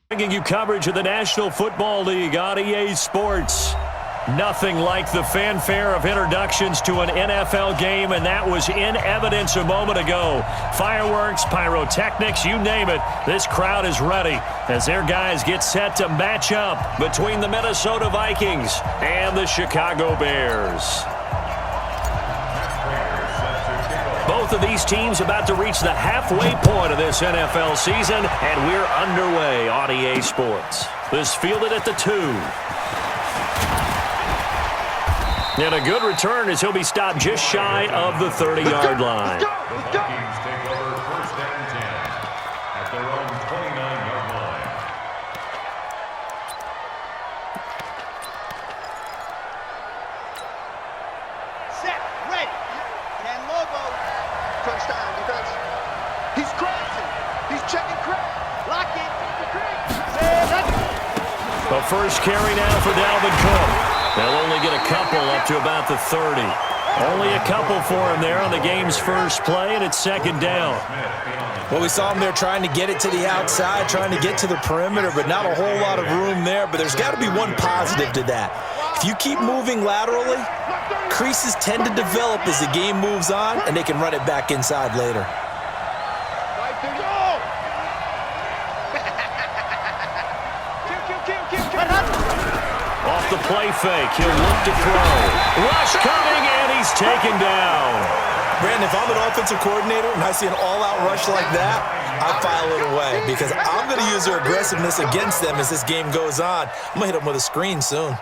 Bringing you coverage of the National Football League on EA Sports. Nothing like the fanfare of introductions to an NFL game, and that was in evidence a moment ago. Fireworks, pyrotechnics, you name it. This crowd is ready as their guys get set to match up between the Minnesota Vikings and the Chicago Bears. Both of these teams about to reach the halfway point of this NFL season, and we're underway on EA Sports. This fielded at the 2. And a good return as he'll be stopped just shy of the 30-yard line. The Vikings take over first and 10 at their own 29-yard line. Set, ready. And Lobo. Touchdown defense. He's crossing. He's checking crack. Lock it. The first carry now for Dalvin Cook. They'll only get a couple up to about the 30. Only a couple for him there on the game's first play, and it's second down. Well, we saw him there trying to get it to the outside, trying to get to the perimeter, but not a whole lot of room there. But there's got to be one positive to that. If you keep moving laterally, creases tend to develop as the game moves on, and they can run it back inside later. Off the play fake, he'll look to throw. Rush coming, and he's taken down. Brandon, if I'm an offensive coordinator and I see an all-out rush like that, I file it away because I'm going to use their aggressiveness against them as this game goes on. I'm going to hit them with a screen soon.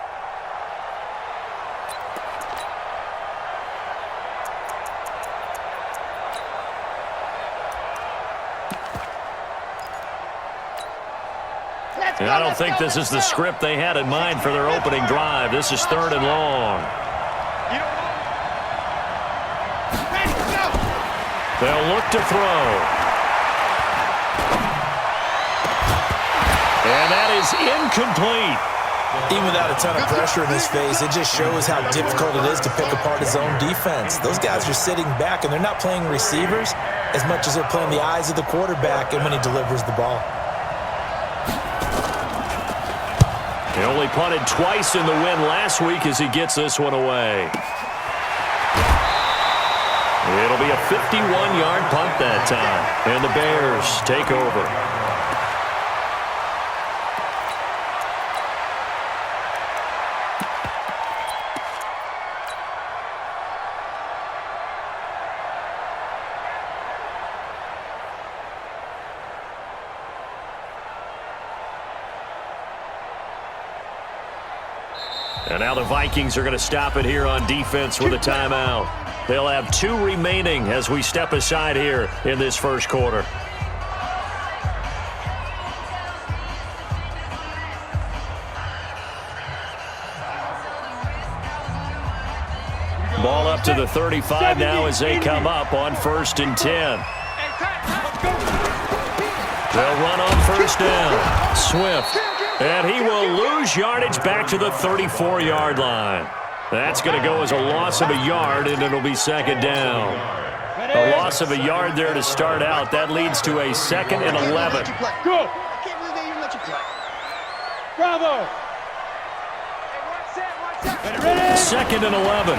And I don't think this is the script they had in mind for their opening drive. This is 3rd and long. They'll look to throw. And that is incomplete. Even without a ton of pressure in his face, it just shows how difficult it is to pick apart his own defense. Those guys are sitting back, and they're not playing receivers as much as they're playing the eyes of the quarterback and when he delivers the ball. He only punted twice in the win last week as he gets this one away. It'll be a 51-yard punt that time, and the Bears take over. And now the Vikings are going to stop it here on defense with a timeout. They'll have 2 remaining as we step aside here in this first quarter. Ball up to the 35 now as they come up on 1st and 10. They'll run on 1st down. Swift. And he will lose yardage back to the 34-yard line. That's going to go as a loss of a yard, and it'll be 2nd down. A loss of a yard there to start out. That leads to a 2nd and 11. Go. I can't believe they even let you play. Bravo. 2nd and 11.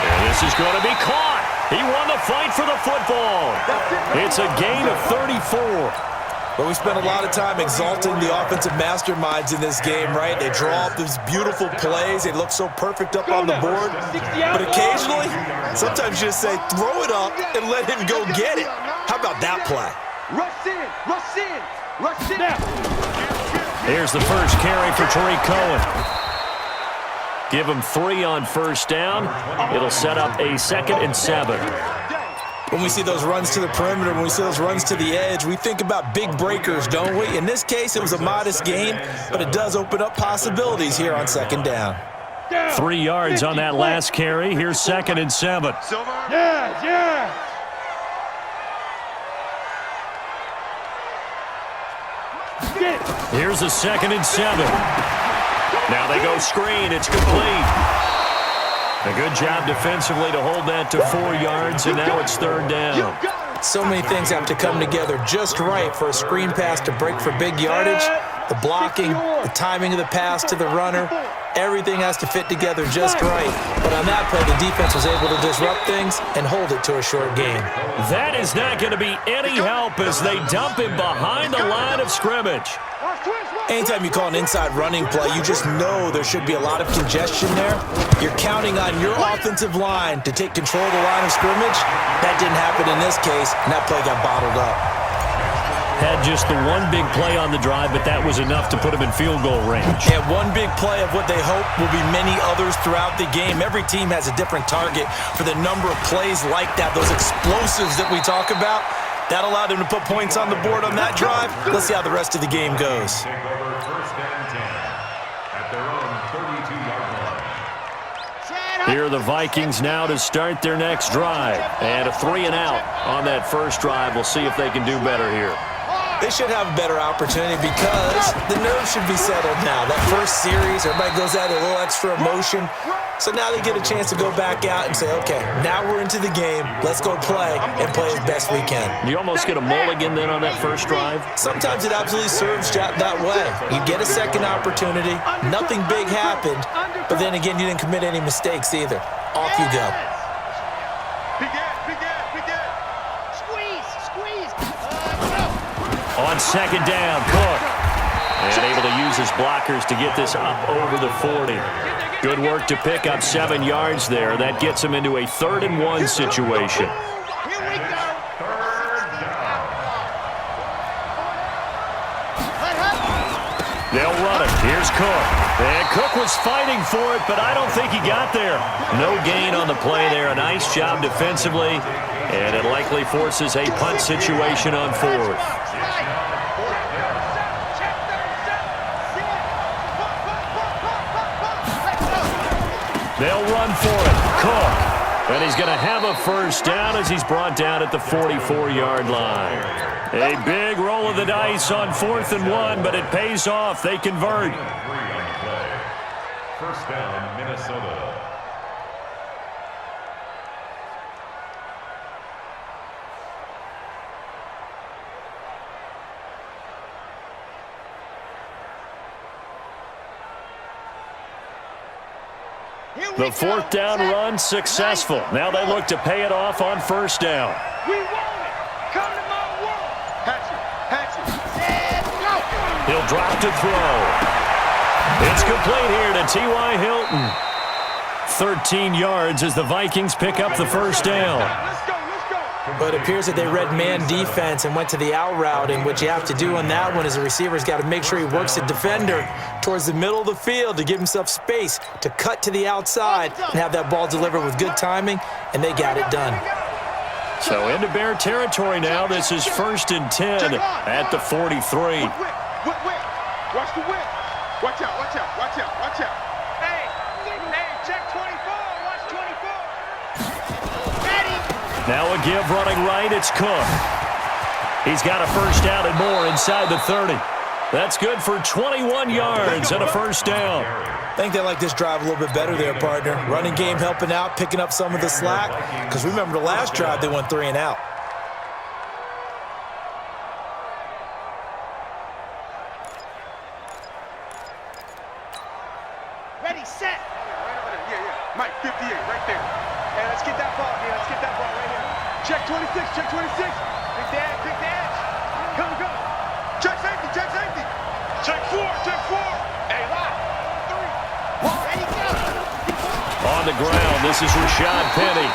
And this is going to be caught. He won the fight for the football. It's a gain of 34. But we spent a lot of time exalting the offensive masterminds in this game, right? They draw up these beautiful plays. They look so perfect up on the board. But occasionally, sometimes you just say, throw it up and let him go get it. How about that play? Rush in, rush in, rush in. Here's the first carry for Tariq Cohen. Give him 3 on 1st down. It'll set up a 2nd and 7. When we see those runs to the perimeter, when we see those runs to the edge, we think about big breakers, don't we? In this case, it was a modest gain, but it does open up possibilities here on 2nd down. 3 yards on that last carry. Here's 2nd and 7. Yeah. Here's a 2nd and 7. Now they go screen. It's complete. A good job defensively to hold that to 4 yards, and now it's 3rd down. So many things have to come together just right for a screen pass to break for big yardage. The blocking, the timing of the pass to the runner, everything has to fit together just right. But on that play, the defense was able to disrupt things and hold it to a short game. That is not going to be any help as they dump him behind the line of scrimmage. Anytime you call an inside running play, you just know there should be a lot of congestion there. You're counting on your offensive line to take control of the line of scrimmage. That didn't happen in this case, and that play got bottled up. Had just the one big play on the drive, but that was enough to put him in field goal range. And one big play of what they hope will be many others throughout the game. Every team has a different target for the number of plays like that, those explosives that we talk about. That allowed them to put points on the board on that drive. Let's see how the rest of the game goes. Take over first and 10 at their own 32-yard line. Here are the Vikings now to start their next drive. And a 3-and-out on that first drive. We'll see if they can do better here. They should have a better opportunity because the nerves should be settled now. That first series, everybody goes out with a little extra emotion. So now they get a chance to go back out and say, okay, now we're into the game. Let's go play and play as best we can. You almost get a mulligan then on that first drive? Sometimes it absolutely serves that way. You get a second opportunity. Nothing big happened. But then again, you didn't commit any mistakes either. Off you go. On second down, Cook. And able to use his blockers to get this up over the 40. Good work to pick up 7 yards there. That gets him into a 3rd-and-1 situation. Here we go. They'll run it. Here's Cook. And Cook was fighting for it, but I don't think he got there. No gain on the play there. A nice job defensively. And it likely forces a punt situation on 4th. They'll run for it. Cook. And he's going to have a first down as he's brought down at the 44-yard line. A big roll of the dice on 4th and 1, but it pays off. They convert. 3 on the play. First down, Minnesota. The 4th down run successful. Now they look to pay it off on 1st down. We want it. Come to my world. Patch it. And go. He'll drop to throw. It's complete here to T.Y. Hilton. 13 yards as the Vikings pick up the 1st down. Let's go. But it appears that they read man defense and went to the out route, and what you have to do on that one is the receiver's got to make sure he works the defender towards the middle of the field to give himself space to cut to the outside and have that ball delivered with good timing, and they got it done. So into Bear territory now. This is 1st and 10 at the 43. Watch the whip. Watch out. Hey, check 24. Watch 24. Ready. Now a give running right. It's Cook. He's got a first down and more inside the 30. That's good for 21 yards and a first down. I think they like this drive a little bit better there, partner. Running game helping out, picking up some of the slack. Because remember the last drive, they went 3 and out. Ready, set. Yeah. Mike, 58, right there. Hey, let's get that ball, man. Let's get that ball right here. Check 26. Big dash. Come. Check safety. Check 4. Hey, lock. 3. Ready, go. On the ground, this is Rashad Penny.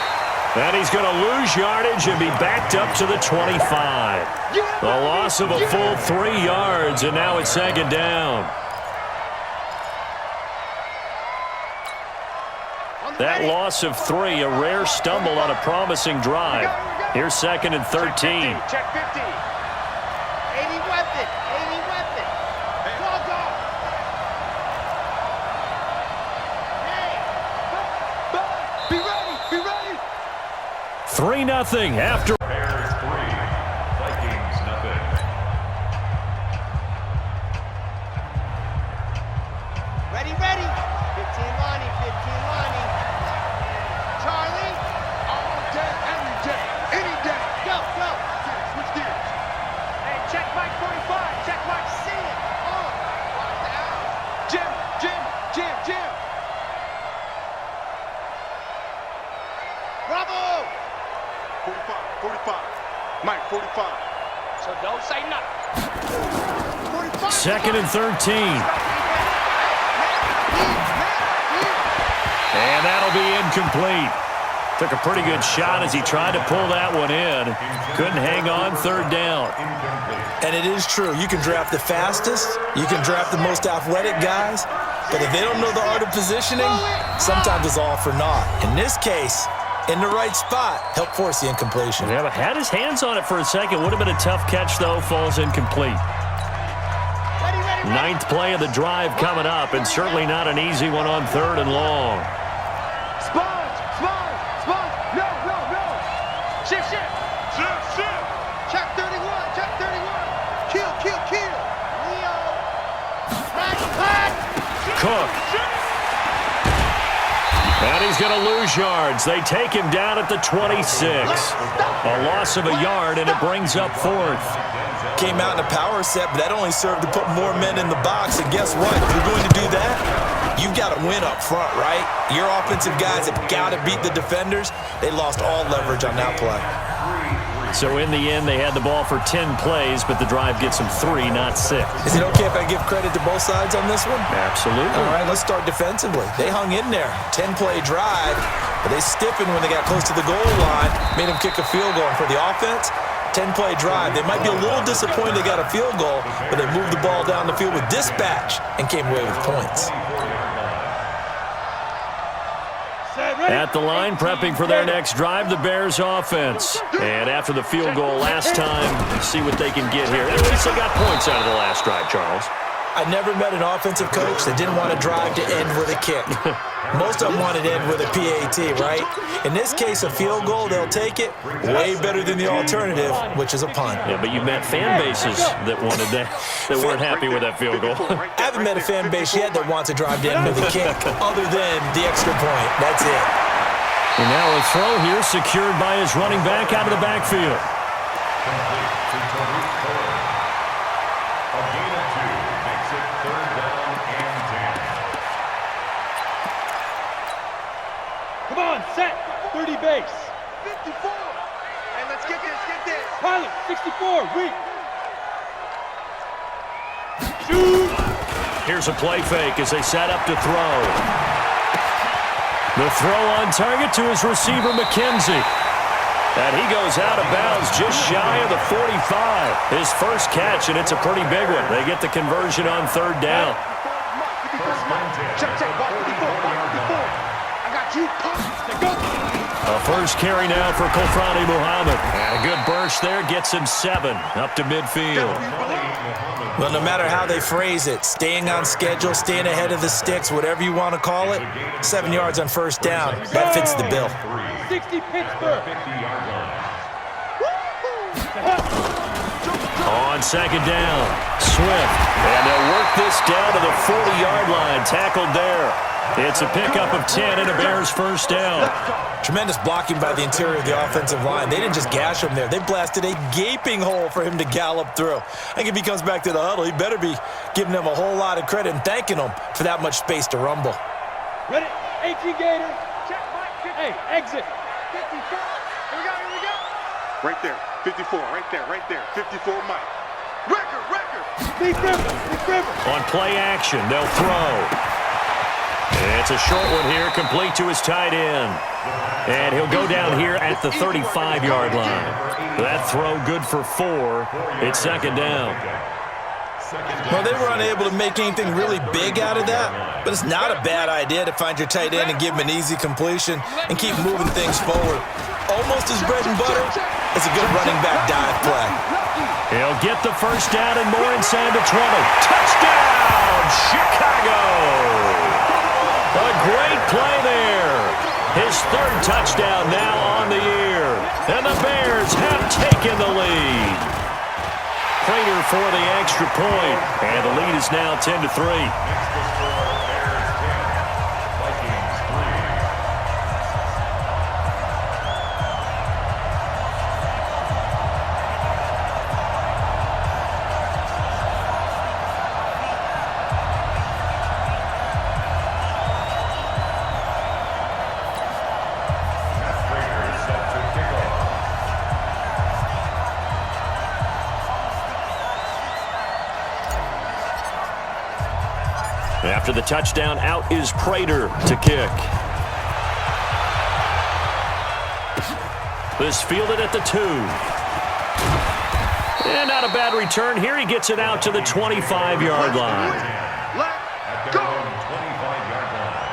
And he's going to lose yardage and be backed up to the 25. The loss of a full 3 yards, and now it's 2nd down. That loss of 3, a rare stumble on a promising drive. Here's 2nd and 13. Check 50. 80 weapon. Go. Hey. Be ready. 3-0 after. Bears 3, Vikings nothing. Ready. 15 Lonnie. Charlie. All day, every day. Any day. Go. 2nd and 13. And that'll be incomplete. Took a pretty good shot as he tried to pull that one in. Couldn't hang on, 3rd down. And it is true. You can draft the fastest. You can draft the most athletic guys. But if they don't know the art of positioning, sometimes it's all for naught. In this case, in the right spot, helped force the incompletion. Yeah, but had his hands on it for a second. Would have been a tough catch, though. Falls incomplete. 9th play of the drive coming up, and certainly not an easy one on 3rd and long. Check 31, check 31. Kill. Leo. Cook. And he's going to lose yards. They take him down at the 26. A loss of a yard, and it brings up 4th. Came out in a power set, but that only served to put more men in the box. And guess what? If you're going to do that, you've got to win up front, right? Your offensive guys have got to beat the defenders. They lost all leverage on that play. So in the end, they had the ball for 10 plays, but the drive gets them 3, not 6. Is it okay if I give credit to both sides on this one? Absolutely. All right, let's start defensively. They hung in there. 10-play drive, but they stiffened when they got close to the goal line, made them kick a field goal. And for the offense, 10-play drive. They might be a little disappointed they got a field goal, but they moved the ball down the field with dispatch and came away with points. At the line, prepping for their next drive, the Bears offense. And after the field goal last time, see what they can get here. At least they got points out of the last drive, Charles. I never met an offensive coach that didn't want to drive to end with a kick. Most of them wanted to end with a PAT, right? In this case, a field goal, they'll take it. Way better than the alternative, which is a punt. Yeah, but you've met fan bases that wanted that, that weren't happy with that field goal. I haven't met a fan base yet that wants to drive to end with a kick other than the extra point. That's it. And now a throw here secured by his running back out of the backfield. Come on, set. 30 base. 54. Hey, let's get this. Pilot, 64, weak. Shoot. Here's a play fake as they set up to throw. The throw on target to his receiver, McKenzie. And he goes out of bounds just shy of the 45. His first catch, and it's a pretty big one. They get the conversion on 3rd down. Check, ball 54. I got you. A first carry now for Kofrani Muhammad. And a good burst there gets him 7 up to midfield. Well, no matter how they phrase it, staying on schedule, staying ahead of the sticks, whatever you want to call it, 7 yards on 1st down, that fits the bill. 60 Pittsburgh. On 2nd down, Swift. And they'll work this down to the 40-yard line, tackled there. It's a pickup of 10 and a Bears first down. Tremendous blocking by the interior of the offensive line. They didn't just gash him there. They blasted a gaping hole for him to gallop through. I think if he comes back to the huddle, he better be giving them a whole lot of credit and thanking them for that much space to rumble. Ready? 18 Gator. Hey, exit. 54. Here we go. Right there. 54. Right there. 54, Mike. Record. Big river. On play action, they'll throw. It's a short one here, complete to his tight end. And he'll go down here at the 35-yard line. That throw good for 4. It's 2nd down. Well, they were unable to make anything really big out of that, but it's not a bad idea to find your tight end and give him an easy completion and keep moving things forward. Almost as bread and butter as a good running back dive play. He'll get the first down and more inside the 20. Touchdown, Chicago! A great play there. His 3rd touchdown now on the year. And the Bears have taken the lead. Prater for the extra point. And the lead is now 10-3. After the touchdown, out is Prater to kick. This fielded at the 2. And not a bad return here. He gets it out to the 25-yard line. At their own 25-yard line.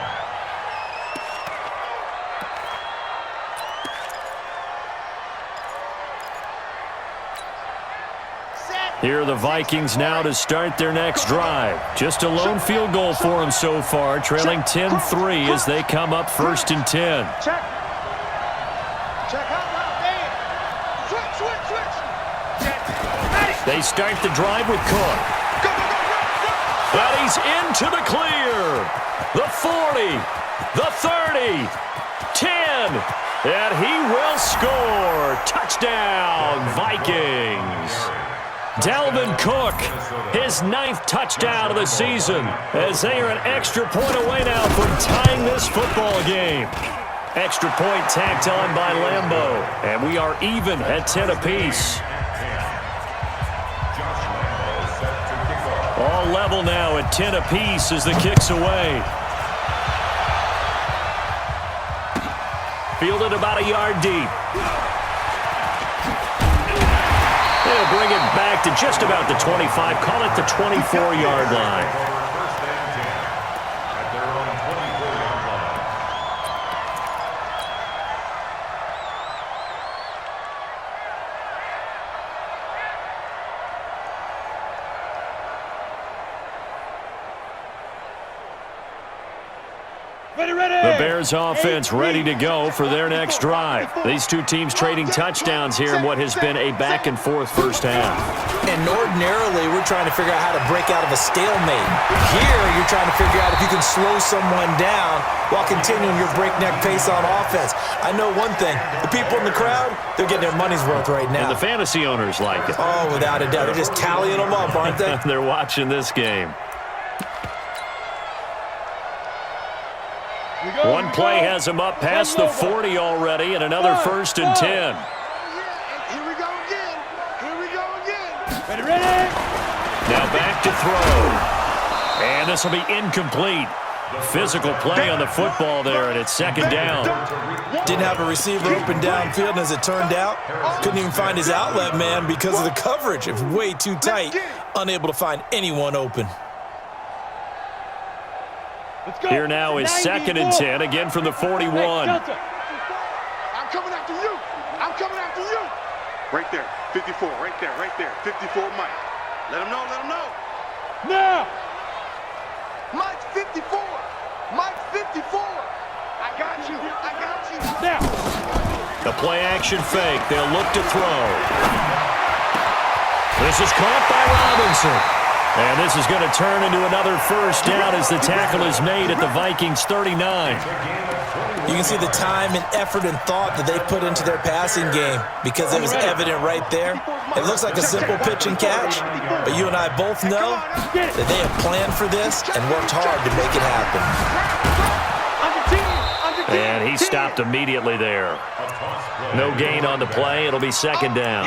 Here are the Vikings now to start their next drive. Just a lone field goal for them so far, trailing 10-3 as they come up 1st and 10. Check. Check out now, Dan. Switch. They start the drive with Cook. Go, go, go, go. And he's into the clear. The 40, the 30, 10, and he will score. Touchdown, Vikings. Dalvin Cook, his 9th touchdown of the season, as they are an extra point away now from tying this football game. Extra point tacked on by Lambeau, and we are even at 10 apiece. All level now at 10 apiece as the kick's away. Fielded about a yard deep. They'll bring it back to just about the 25, call it the 24-yard line. First and 10 at their own 24-yard line. The Bears offense ready to go for their next drive. These two teams trading touchdowns here in what has been a back-and-forth first half. And ordinarily, we're trying to figure out how to break out of a stalemate. Here, you're trying to figure out if you can slow someone down while continuing your breakneck pace on offense. I know one thing. The people in the crowd, they're getting their money's worth right now. And the fantasy owners like it. Oh, without a doubt. They're just tallying them up, aren't they? They're watching this game. One play has him up past the 40 already, and another 1st and 10. Here we go again. Here we go again. Ready? Now back to throw. And this will be incomplete. Physical play on the football there, and it's 2nd down. Didn't have a receiver open downfield, and as it turned out, couldn't even find his outlet man because of the coverage. It was way too tight, unable to find anyone open. Here now is 2nd and 10, again from the 41. I'm coming after you. I'm coming after you. Right there. 54. Right there. 54 Mike. Let him know. Now! Mike's 54. Mike's 54. I got you. Now! The play-action fake. They'll look to throw. This is caught by Robinson. And this is going to turn into another 1st down as the tackle is made at the Vikings 39. You can see the time and effort and thought that they put into their passing game because it was evident right there. It looks like a simple pitch and catch, but you and I both know that they have planned for this and worked hard to make it happen. And he stopped immediately there. No gain on the play. It'll be 2nd down.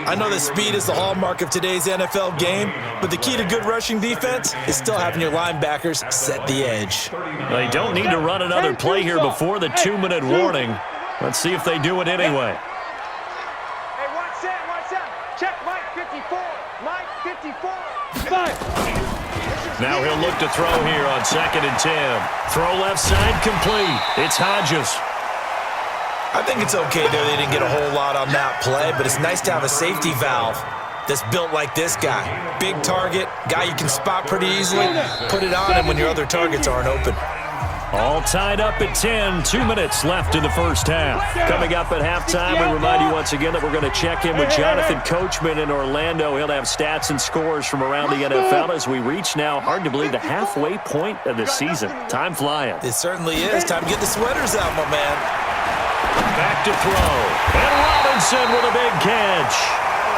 I know that speed is the hallmark of today's NFL game, but the key to good rushing defense is still having your linebackers set the edge. They don't need to run another play here before the 2-minute warning. Let's see if they do it anyway. Hey, watch that. Check Mike 54. Mike 54. Now he'll look to throw here on 2nd and 10. Throw left side complete. It's Hodges. I think it's okay there they didn't get a whole lot on that play, but it's nice to have a safety valve that's built like this guy. Big target, guy you can spot pretty easily. Put it on him when your other targets aren't open. All tied up at 10. 2 minutes left in the first half. Coming up at halftime, we remind you once again that we're going to check in with Jonathan Coachman in Orlando. He'll have stats and scores from around the NFL as we reach now, hard to believe, the halfway point of the season. Time flying. It certainly is. Time to get the sweaters out, my man. Back to throw. And Robinson with a big catch.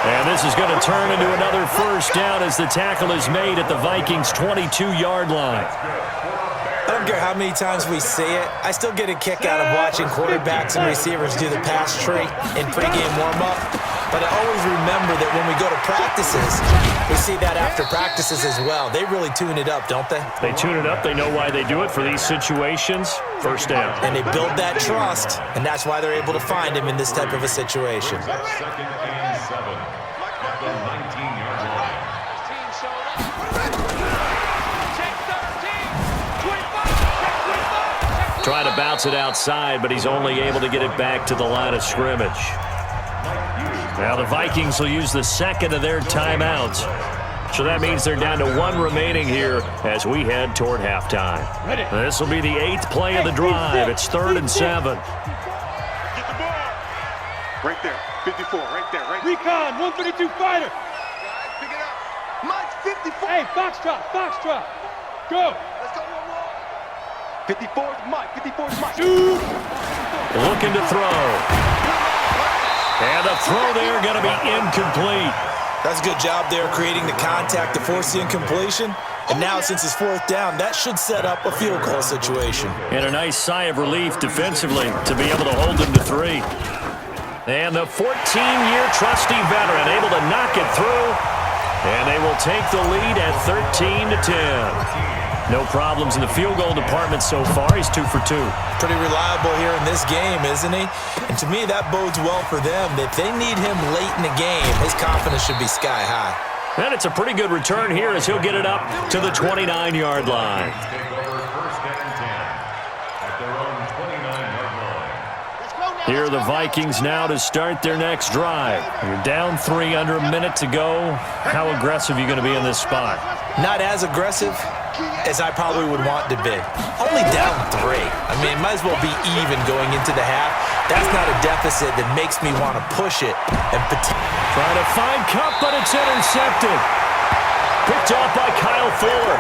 And this is going to turn into another 1st down as the tackle is made at the Vikings' 22-yard line. I don't care how many times we say it, I still get a kick out of watching quarterbacks and receivers do the pass tree in pregame warm-up. But I always remember that when we go to practices, we see that after practices as well. They really tune it up, don't they? They tune it up. They know why they do it for these situations. First down. And they build that trust, and that's why they're able to find him in this type of a situation. 2nd and 7 at the 19-yard line. Trying to bounce it outside, but he's only able to get it back to the line of scrimmage. Now the Vikings will use the second of their timeouts. So that means they're down to 1 remaining here as we head toward halftime. This will be the 8th play of the drive. It's 3rd and 7. Get the ball. Right there. 54. Right there. Right there. Recon, 132 fighter. Pick it up. Mike, 54. Hey, foxtrot, foxtrot. Go. Let's go. 54's Mike. 54's Mike. Looking to throw. And the throw there going to be incomplete. That's a good job there creating the contact to force the incompletion. And now since it's 4th down, that should set up a field goal situation. And a nice sigh of relief defensively to be able to hold them to 3. And the 14-year trusty veteran able to knock it through. And they will take the lead at 13-10. No problems in the field goal department so far. He's 2 for 2. Pretty reliable here in this game, isn't he? And to me, that bodes well for them. If they need him late in the game, his confidence should be sky high. And it's a pretty good return here as he'll get it up to the 29-yard line. Take over 1st and 10 at their own 29-yard line. Here are the Vikings now to start their next drive. You're down 3, under a minute to go. How aggressive are you going to be in this spot? Not as aggressive as I probably would want to be. Only down 3. I mean, might as well be even going into the half. That's not a deficit that makes me want to push it. And trying to find Cup, but it's intercepted. Picked off by Kyle Fuller.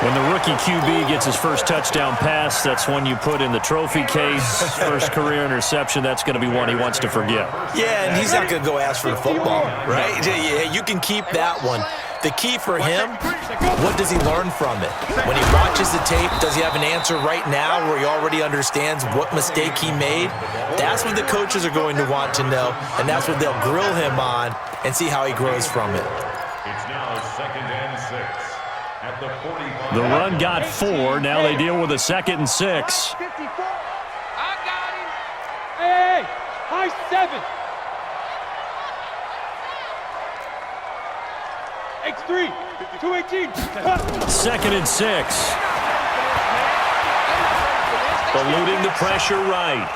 When the rookie QB gets his first touchdown pass, that's when you put in the trophy case. First career interception, that's going to be one he wants to forget. Yeah, and he's not going to go ask for the football, right? Yeah, you can keep that one. The key for him, what does he learn from it? When he watches the tape, does he have an answer right now where he already understands what mistake he made? That's what the coaches are going to want to know, and that's what they'll grill him on and see how he grows from it. It's now 2nd and 6 at the 45. The run got 4. Now they deal with a 2nd and 6. I got him. Hey, high 7. X3, 218. 2nd and 6. Eluding the pressure right.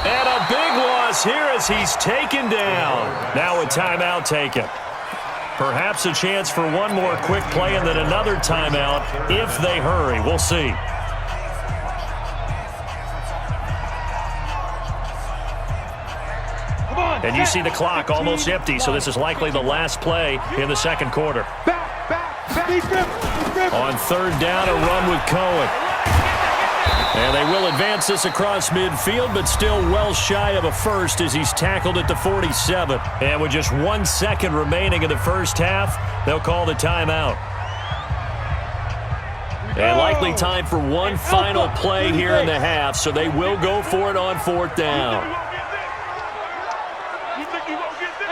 And a big loss here as he's taken down. Now a timeout taken. Perhaps a chance for one more quick play and then another timeout if they hurry. We'll see. And you see the clock almost empty, so this is likely the last play in the 2nd quarter. On 3rd down, a run with Cohen. And they will advance this across midfield, but still well shy of a first as he's tackled at the 47. And with just 1 second remaining in the first half, they'll call the timeout. And likely time for one final play here in the half, so they will go for it on 4th down.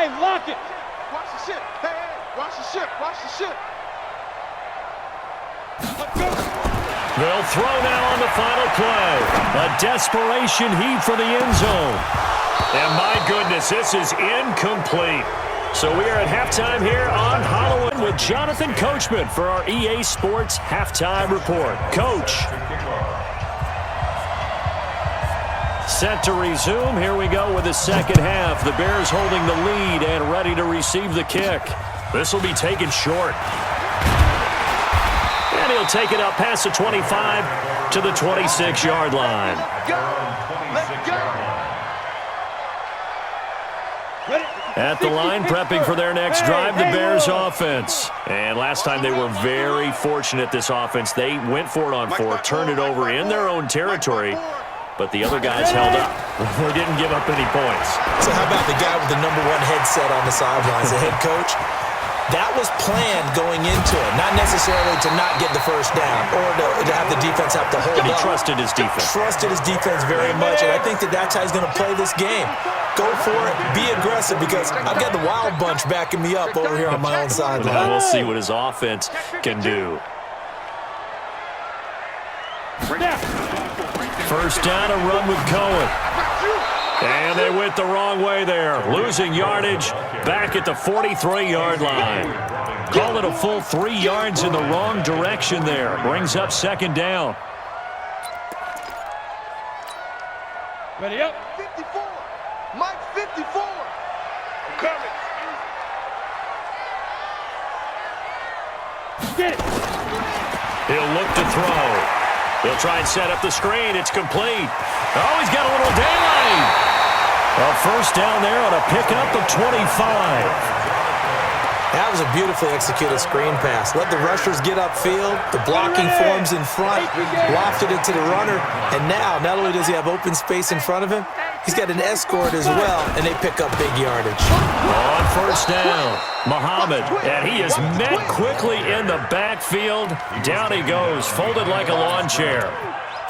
Hey, lock it. Watch the ship. Hey, watch the ship. Watch the ship. They'll throw now on the final play. A desperation heave for the end zone. And my goodness, this is incomplete. So we are at halftime here on Halloween with Jonathan Coachman for our EA Sports Halftime Report. Coach. Set to resume. Here we go with the second half. The Bears holding the lead and ready to receive the kick. This will be taken short. And he'll take it up past the 25 to the 26-yard line. At the line, prepping for their next drive, the Bears offense. And last time they were very fortunate, this offense. They went for it on 4, turned it over in their own territory, but the other guys held up. They didn't give up any points. So how about the guy with the #1 headset on the sidelines, the head coach? That was planned going into it, not necessarily to not get the first down or to have the defense have to hold up. He trusted his defense. Trusted his defense very much, and I think that's how he's going to play this game. Go for it, be aggressive, because I've got the wild bunch backing me up over here on my own sideline. We'll see what his offense can do. First down, a run with Cohen. And they went the wrong way there. Losing yardage back at the 43-yard line. Call it a full 3 yards in the wrong direction there. Brings up second down. Ready up. 54. Mike 54. I'm coming. Get it. He'll look to throw. He'll try and set up the screen. It's complete. Oh, he's got a little daylight. A first down there on a pickup of 25. That was a beautifully executed screen pass. Let the rushers get upfield. The blocking forms in front. Lofted it to the runner. And now, not only does he have open space in front of him, he's got an escort as well, and they pick up big yardage. On first down, Muhammad, and he is met quickly in the backfield. Down he goes, folded like a lawn chair.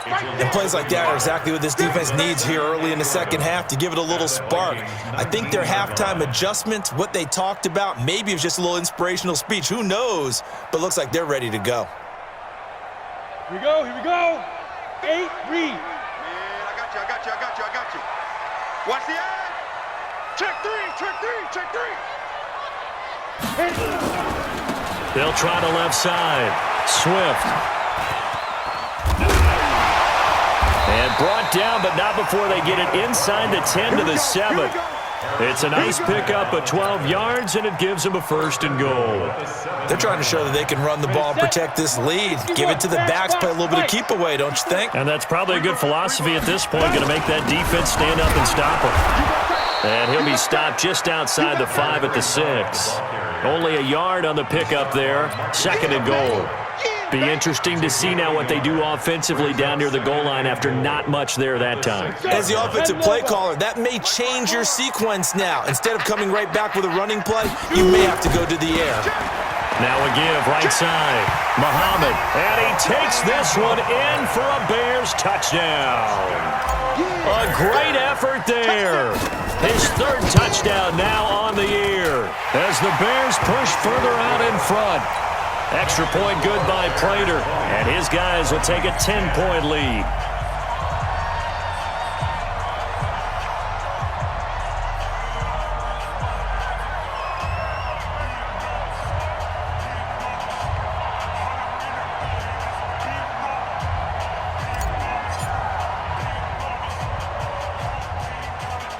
And plays like that are exactly what this defense needs here early in the second half to give it a little spark. I think their halftime adjustments, what they talked about, maybe it was just a little inspirational speech. Who knows? But looks like they're ready to go. Here we go. Here we go. 8, read. Man, I got you. Watch the eye. Check three. They'll try the left side. Swift. And brought down, but not before they get it inside the 10 to the 7. It's a nice pickup of 12 yards, and it gives them a first and goal. They're trying to show that they can run the ball and protect this lead. Give it to the backs, play a little bit of keep away, don't you think? And that's probably a good philosophy at this point, going to make that defense stand up and stop him. And he'll be stopped just outside the 5 at the 6. Only a yard on the pickup there. Second and goal. Be interesting to see now what they do offensively down near the goal line after not much there that time. As the offensive play caller, that may change your sequence now. Instead of coming right back with a running play, you may have to go to the air. Now a give, right side. Muhammad, and he takes this one in for a Bears touchdown. A great effort there. His third touchdown now on the year as the Bears push further out in front. Extra point good by Prater, and his guys will take a 10-point lead.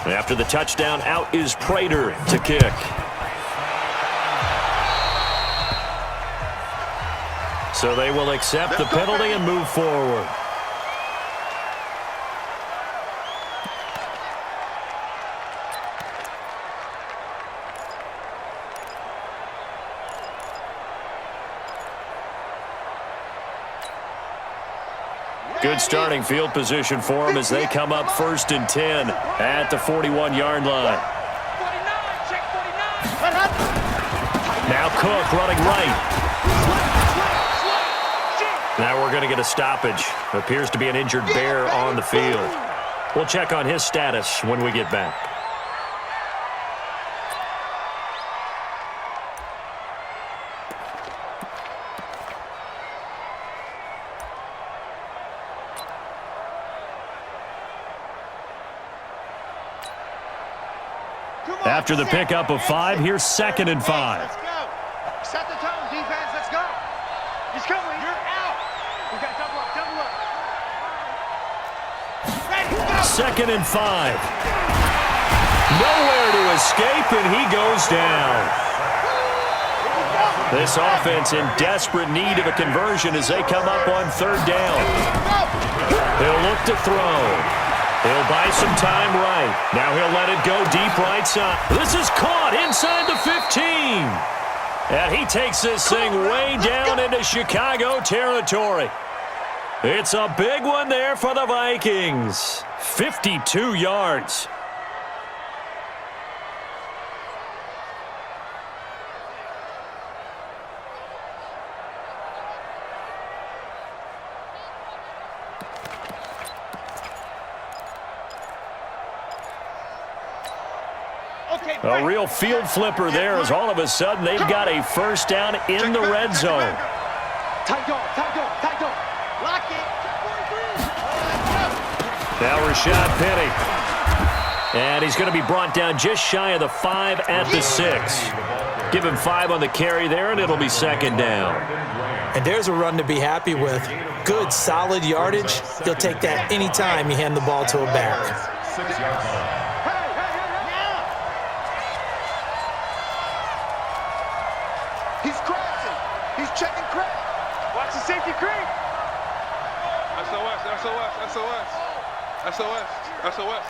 After the touchdown, out is Prater to kick. So they will accept the penalty and move forward. Good starting field position for them as they come up first and 10 at the 41-yard line. Now Cook running right. Now we're going to get a stoppage. Appears to be an injured Bear on the field. We'll check on his status when we get back. After the pickup of 5, here's second and 5. Let's go. Set the tone, defense. Let's go. He's coming. You're out. We got double up. Ready, go. Second and 5. Nowhere to escape, and he goes down. This offense in desperate need of a conversion as they come up on third down. He'll look to throw. He'll buy some time right. Now he'll let it go deep right side. This is caught inside the 15. And he takes this thing way down into Chicago territory. It's a big one there for the Vikings. 52 yards. A real field flipper there as all of a sudden they've got a first down in the red zone. Tight dog, tight dog, tight dog. Lock it. Now Rashad Penny. And he's going to be brought down just shy of the 5 at the 6. Give him 5 on the carry there, and it'll be second down. And there's a run to be happy with. Good, solid yardage. He'll take that anytime you hand the ball to a back. 6-yard line. He's crashing. He's checking crack. Watch the safety creep. SOS, SOS, SOS. SOS, SOS.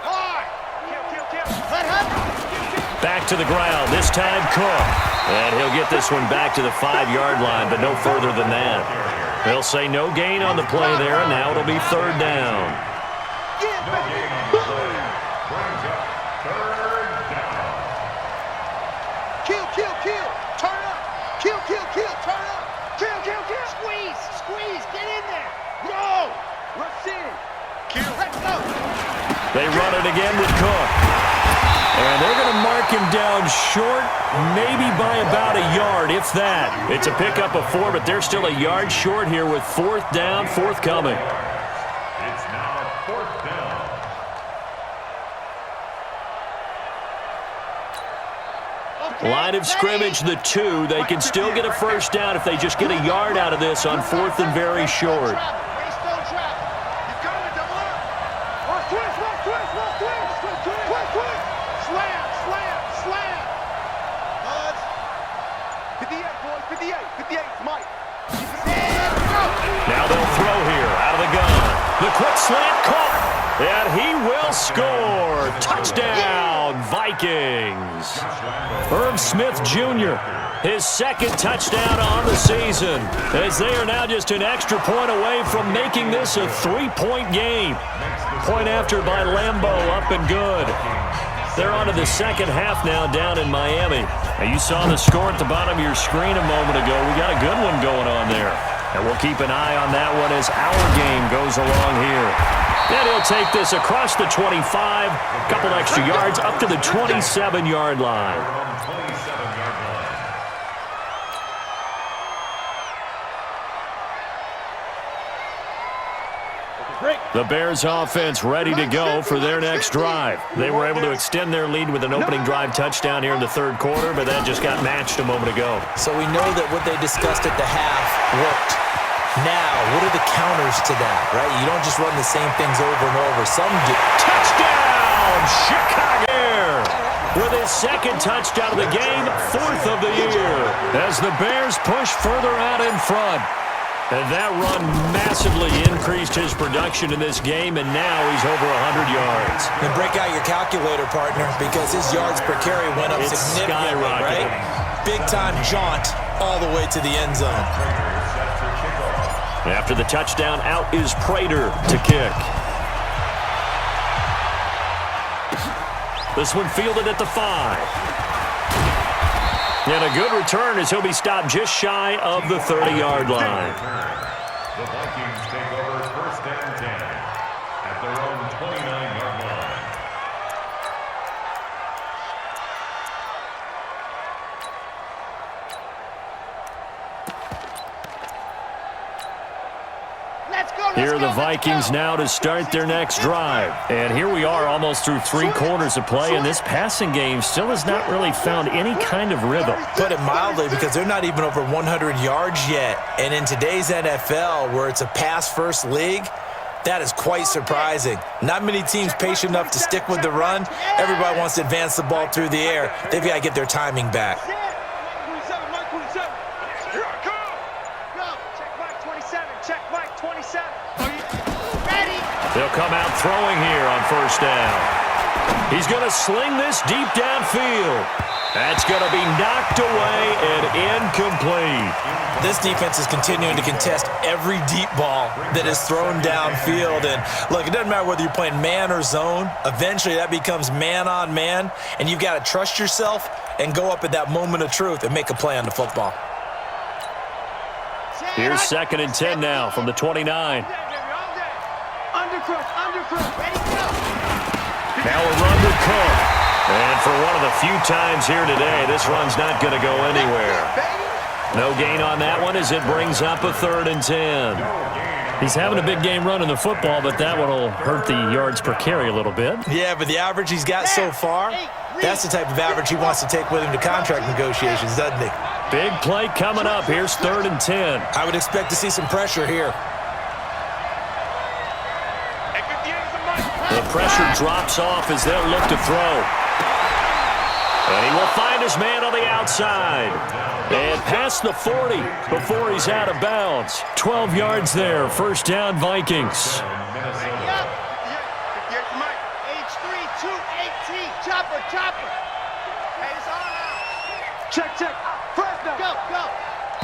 Back to the ground, this time Cook. And he'll get this one back to the 5-yard line, but no further than that. They'll say no gain on the play there, and now it'll be third down. No gain on the play. Brings up third down. Kill, kill, kill. Turn up. Kill, kill, kill. Turn up. Kill, kill, kill. Squeeze, squeeze. Get in there. Go. Rush in. Kill. Let's go. They run it again with Cook. And they're going to mark him down short, maybe by about a yard, if that. It's a pickup of 4, but they're still a yard short here with fourth down, forthcoming. It's now fourth down. Line of scrimmage, the 2. They can still get a first down if they just get a yard out of this on fourth and very short. Now they'll throw here out of the gun. The quick slant caught, and he will score. Touchdown, Vikings. Herb Smith Jr., his second touchdown on the season, as they are now just an extra point away from making this a 3-point game. Point after by Lambeau, up and good. They're on to the second half now down in Miami. Now you saw the score at the bottom of your screen a moment ago. We got a good one going on there. And we'll keep an eye on that one as our game goes along here. And he'll take this across the 25, a couple extra yards up to the 27-yard line. The Bears offense ready to go for their next drive. They were able to extend their lead with an opening drive touchdown here in the third quarter, but that just got matched a moment ago. So we know that what they discussed at the half worked. Now, what are the counters to that, right? You don't just run the same things over and over. Some get touchdown, Chicago! With his second touchdown of the game, 4th of the year, as the Bears push further out in front. And that run massively increased his production in this game, and now he's over 100 yards. And break out your calculator, partner, because his yards per carry went up significantly, right? Big-time jaunt all the way to the end zone. After the touchdown, out is Prater to kick. This one fielded at the 5. And a good return as he'll be stopped just shy of the 30-yard line. The Vikings take over first and 10 at their own 29-yard line. Here are the Vikings now to start their next drive. And here we are almost through 3 quarters of play, and this passing game still has not really found any kind of rhythm. Put it mildly, because they're not even over 100 yards yet. And in today's NFL, where it's a pass-first league, that is quite surprising. Not many teams patient enough to stick with the run. Everybody wants to advance the ball through the air. They've got to get their timing back. They'll come out throwing here on first down. He's going to sling this deep downfield. That's going to be knocked away and incomplete. This defense is continuing to contest every deep ball that is thrown downfield. And look, it doesn't matter whether you're playing man or zone. Eventually that becomes man on man, and you've got to trust yourself and go up at that moment of truth and make a play on the football. Here's 2nd and 10 now from the 29. Undercross, ready to go. Now a run with Cook. And for one of the few times here today, this run's not going to go anywhere. No gain on that one as it brings up a 3rd and 10. He's having a big game running the football, but that one will hurt the yards per carry a little bit. Yeah, but the average he's got so far, that's the type of average he wants to take with him to contract negotiations, doesn't he? Big play coming up. Here's 3rd and 10. I would expect to see some pressure here. The pressure drops off as they'll look to throw. And he will find his man on the outside. And past the 40 before he's out of bounds. 12 yards there. 1st down, Vikings. Chopper. Hey, it's on now. Check. Fresno. Go.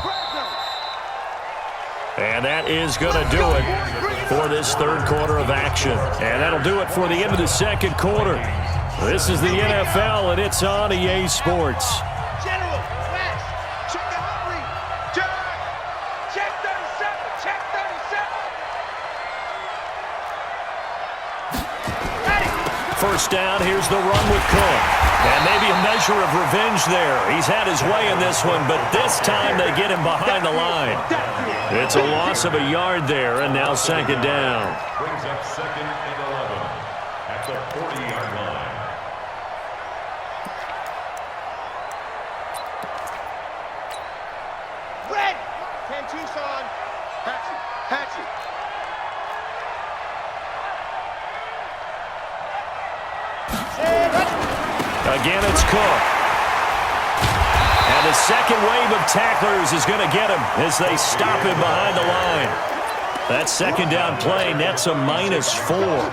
Fresno. And that is going to do it for this 3rd quarter of action. And that'll do it for the end of the 2nd quarter. This is the NFL, and it's on EA Sports. General, flash. Check the hurry. Check 37. Check 37. Ready. 1st down, here's the run with Cook. And maybe a measure of revenge there. He's had his way in this one, but this time they get him behind the line. It's a loss of a yard there, and now 2nd down. Brings up 2nd and 11 at the 40-yard line. Red. 10 Tucson. Hatchet. Again, it's Cook. And the 2nd wave of tacklers is going to get him as they stop him behind the line. That 2nd down play nets a -4.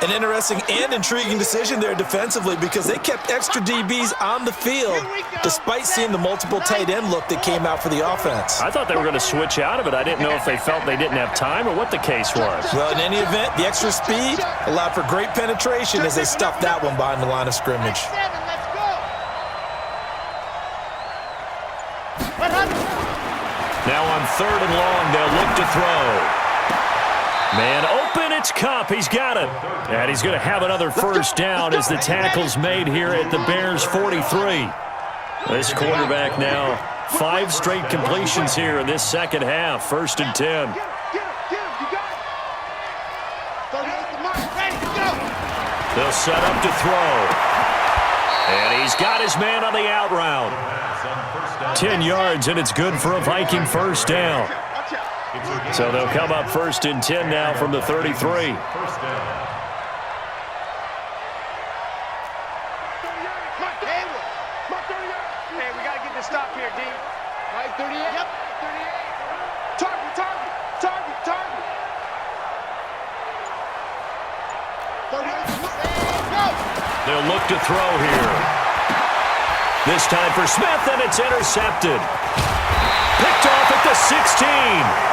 An interesting and intriguing decision there defensively because they kept extra DBs on the field despite seeing the multiple tight end look that came out for the offense. I thought they were going to switch out of it. I didn't know if they felt they didn't have time or what the case was. Well, in any event, the extra speed allowed for great penetration as they stuffed that one behind the line of scrimmage. Let's go. Now on 3rd and long, they'll look to throw. Man open, it's Cup. He's got it. And he's going to have another 1st down as the tackle's made here at the Bears' 43. This quarterback now 5 straight completions here in this 2nd half. 1st and 10. They'll set up to throw. And he's got his man on the out route. 10 yards, and it's good for a Viking 1st down. So they'll come up 1st and 10 now from the 33. 1st down. Hey, we got to get this stop here, D. Right, 38? Yep, 38. Target. 38. Go! They'll look to throw here. This time for Smith, and it's intercepted. Picked off at the 16.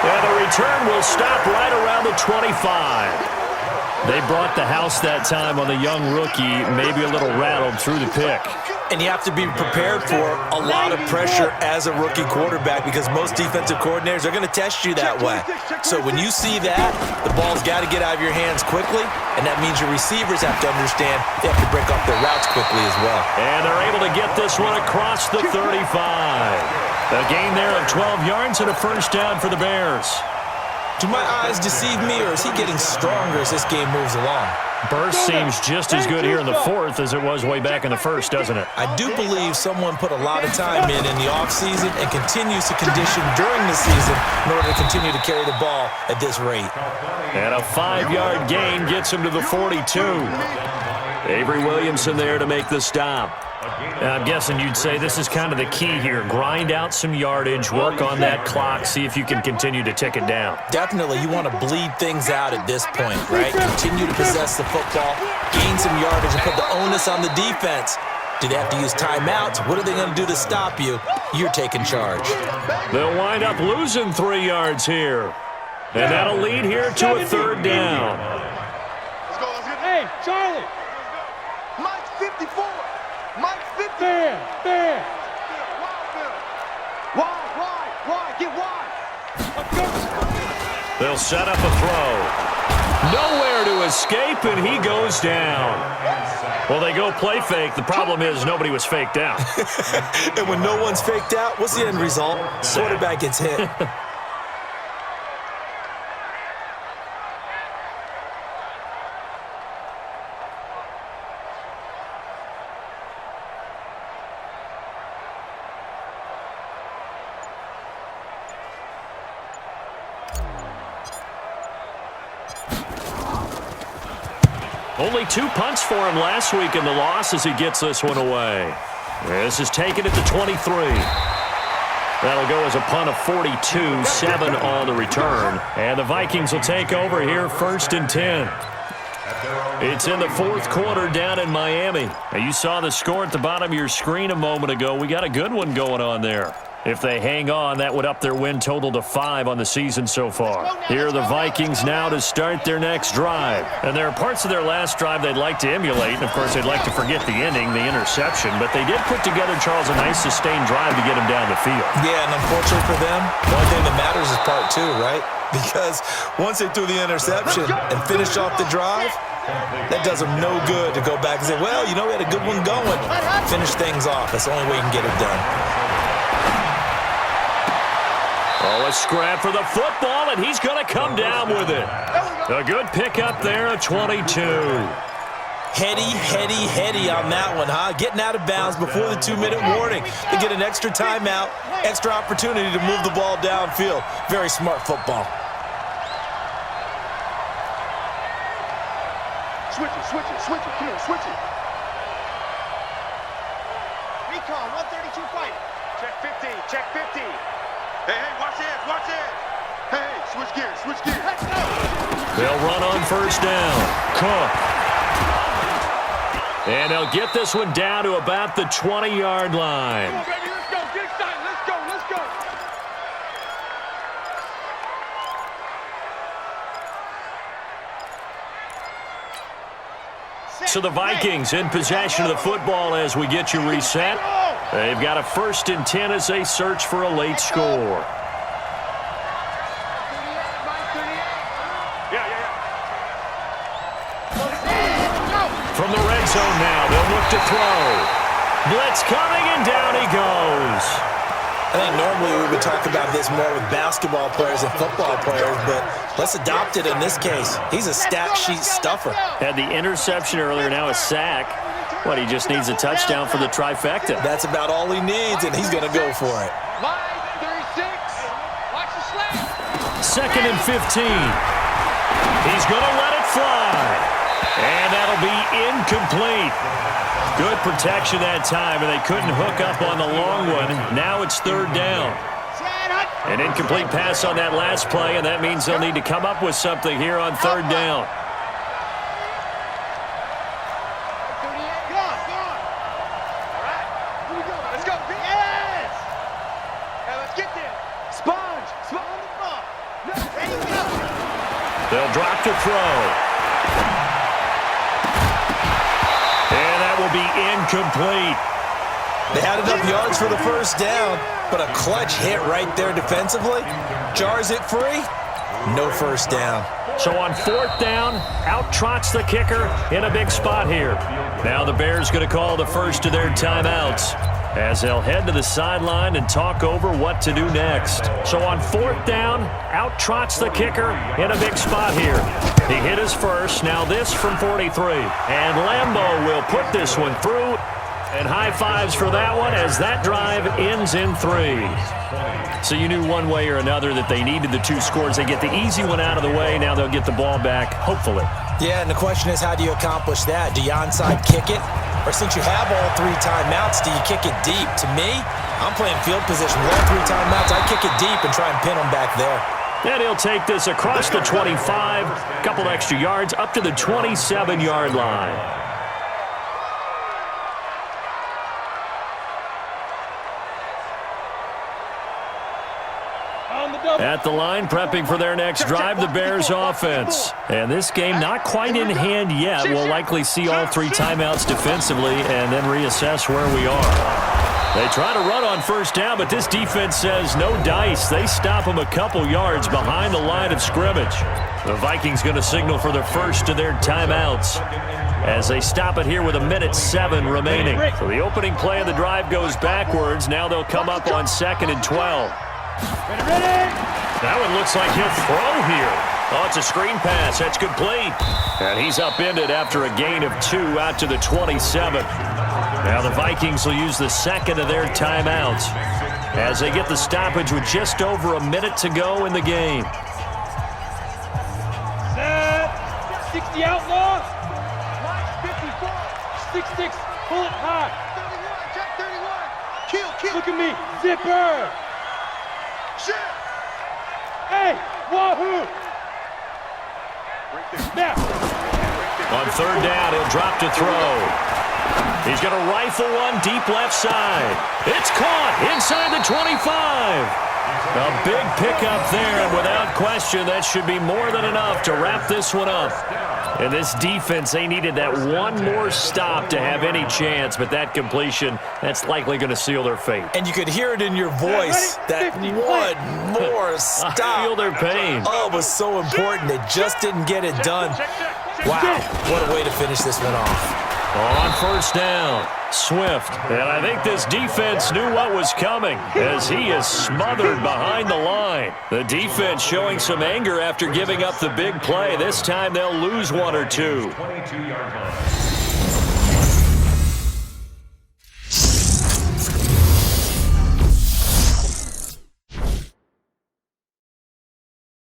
And the return will stop right around the 25. They brought the house that time on the young rookie, maybe a little rattled through the pick. And you have to be prepared for a lot of pressure as a rookie quarterback because most defensive coordinators are going to test you that way. So when you see that, the ball's got to get out of your hands quickly, and that means your receivers have to understand they have to break off their routes quickly as well. And they're able to get this one across the 35. A gain there of 12 yards and a 1st down for the Bears. Do my eyes deceive me, or is he getting stronger as this game moves along? Burst seems just as good here in the 4th as it was way back in the 1st, doesn't it? I do believe someone put a lot of time in the offseason and continues to condition during the season in order to continue to carry the ball at this rate. And a 5-yard gain gets him to the 42. Avery Williamson there to make the stop. I'm guessing you'd say this is kind of the key here. Grind out some yardage, work on that clock, see if you can continue to tick it down. Definitely, you want to bleed things out at this point, right? Continue to possess the football, gain some yardage, and put the onus on the defense. Do they have to use timeouts? What are they going to do to stop you? You're taking charge. They'll wind up losing 3 yards here. And that'll lead here to a 3rd down. Let's go. Hey, Charlie. Mike 54. Mike 50. Fair. Wide. Get wide. They'll set up a throw. Nowhere to escape, and he goes down. Well, they go play fake. The problem is nobody was faked out. And when no one's faked out, what's the end result? Quarterback gets hit. Only 2 punts for him last week in the loss as he gets this one away. This is taken at the 23. That'll go as a punt of 42, 7 on the return. And the Vikings will take over here 1st and 10. It's in the 4th quarter down in Miami. Now, you saw the score at the bottom of your screen a moment ago. We got a good one going on there. If they hang on, that would up their win total to 5 on the season so far. Here are the Vikings now to start their next drive. And there are parts of their last drive they'd like to emulate. And, of course, they'd like to forget the ending, the interception. But they did put together, Charles, a nice sustained drive to get him down the field. Yeah, and unfortunately for them, the only thing that matters is part 2, right? Because once they threw the interception and finished off the drive, that does them no good to go back and say, well, you know, we had a good one going. Finish things off. That's the only way you can get it done. Oh, a scrap for the football, and he's going to come down with it. A good pickup there, a 22. Heady on that one, huh? Getting out of bounds before the 2-minute warning. They get an extra timeout, extra opportunity to move the ball downfield. Very smart football. Switch it. Come on, switch it. Recon, 132 fighting. Check 50. Hey, watch it. Hey, switch gears. Let's go. They'll run on 1st down. Cook. And they'll get this one down to about the 20-yard line. Come on, baby, let's go. Get excited. Let's go. So the Vikings in possession of the football as we get you reset. They've got a 1st and 10 as they search for a late score. From the red zone now, they'll look to throw. Blitz coming, and down he goes. I think normally we would talk about this more with basketball players and football players, but let's adopt it in this case. He's a stat sheet stuffer. Had the interception earlier, now a sack. What, he just needs a touchdown for the trifecta. That's about all he needs, and he's going to go for it. Line 36. Watch the slant. 2nd and 15. He's going to let it fly. And that'll be incomplete. Good protection that time, and they couldn't hook up on the long one. Now it's 3rd down. An incomplete pass on that last play, and that means they'll need to come up with something here on 3rd down. Let's go. Yes. Now let's get there. Sponge on the ball. Ready to go. They'll drop to throw. And that will be incomplete. They had enough yards for the 1st down, but a clutch hit right there defensively. Jars it free. No 1st down. So on 4th down, out trots the kicker in a big spot here. Now the Bears going to call the first of their timeouts as they'll head to the sideline and talk over what to do next. So on 4th down, out trots the kicker in a big spot here. He hit his first, now this from 43. And Lambeau will put this one through. And high fives for that one as that drive ends in 3. So you knew one way or another that they needed the 2 scores. They get the easy one out of the way. Now they'll get the ball back, hopefully. Yeah, and the question is, how do you accomplish that? Do you onside kick it? Or since you have all 3 timeouts, do you kick it deep? To me, I'm playing field position. With all 3 timeouts, I kick it deep and try and pin them back there. And he'll take this across the 25, a couple extra yards, up to the 27-yard line. At the line, prepping for their next drive, the Bears offense. And this game not quite in hand yet. We'll likely see all 3 timeouts defensively and then reassess where we are. They try to run on first down, but this defense says no dice. They stop them a couple yards behind the line of scrimmage. The Vikings going to signal for the first of their timeouts as they stop it here with 1:07 remaining. So the opening play of the drive goes backwards. Now they'll come up on 2nd and 12. That one looks like he'll throw here. Oh, it's a screen pass. That's complete. And he's upended after a gain of 2 out to the 27. Now the Vikings will use the second of their timeouts as they get the stoppage with just over a minute to go in the game. Set. 60 outlaw. 6-6. Pull it high. 31. Check 31. Kill. Look at me. Zipper. Shit. Hey. Wahoo. Now. On third down, he'll drop to throw. He's going to rifle one deep left side. It's caught inside the 25. A big pickup there, and without question, that should be more than enough to wrap this one up. And this defense, they needed that one more stop to have any chance, but that completion, that's likely going to seal their fate. And you could hear it in your voice, that one more stop. I feel their pain. Oh, it was so important. They just didn't get it done. Wow, what a way to finish this one off. On first down, Swift. And I think this defense knew what was coming as he is smothered behind the line. The defense showing some anger after giving up the big play. This time they'll lose one or two. 22-yard line.